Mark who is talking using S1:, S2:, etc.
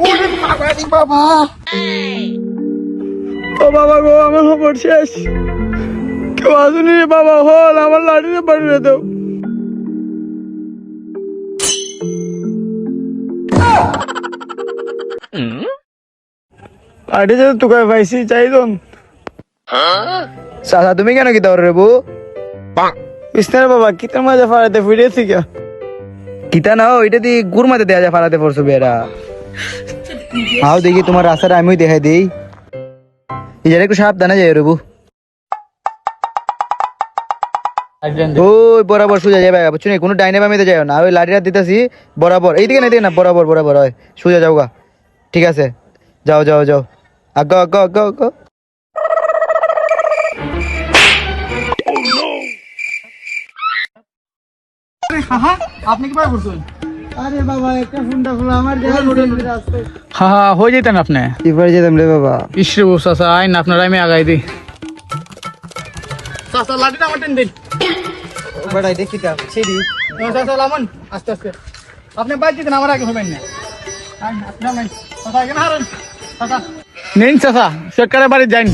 S1: ওরে বাবা রে বাবা,
S2: ও বাবা গো, আমার খবর শেষ। কেউ আসুনি রে বাবা, হল আমার লাঠিতে পাঠিয়ে দাও। লাঠিতে তোকে পাইছি চাইজন।
S1: চাচা তুমি কেন কি দৌড় রে বউ?
S2: বিস্তার বাবা কিতার মাঝে ফাড়াতে ফিরেছি কে?
S1: কিতা না ওইটা দিয়ে গুড় মাঝে দেয়া যায় ফালাতে পড়ছো বেড়া। আও দেখি তোমার রাস্তাটা আমিও দেখাই দিই। এর একটু সাবধানে যাই রে বউ। ওই বরাবর সোজা যাবে, বুঝছো না? কোনো ডাইনে বামিতে যাও না, ওই লাঠিটা দিতেছি বরাবর, এইদিকে না দিকে না, বরাবর বরাবর হয়, সোজা যাও গা। ঠিক আছে, যাও যাও যাও, আগাও আগাও আগাও আগাও।
S2: আপনি কি পাই করছেন?
S1: আরে বাবা একটা ফোনটা খোলা আমার
S2: হ্যাঁ হ্যাঁ, হয়ে যেতেন আপনি।
S1: এবারে যেতাম রে বাবা।
S2: ইসরে বউ চাচা, আইন আপনার আমি আগাই দিই। চাচা লাঠিটা আমার টেন দিন।
S1: বেড়াই দেখি তা সিঁড়ি।
S2: চাচা লামন আস্তে আস্তে, আপনি বাইর দিতেন আমার আগে হবেন না। আইন, আপনি নামেন। চাচা এখানে হারেন। চাচা নেন চাচা, সরকারের বাড়ি যাইন।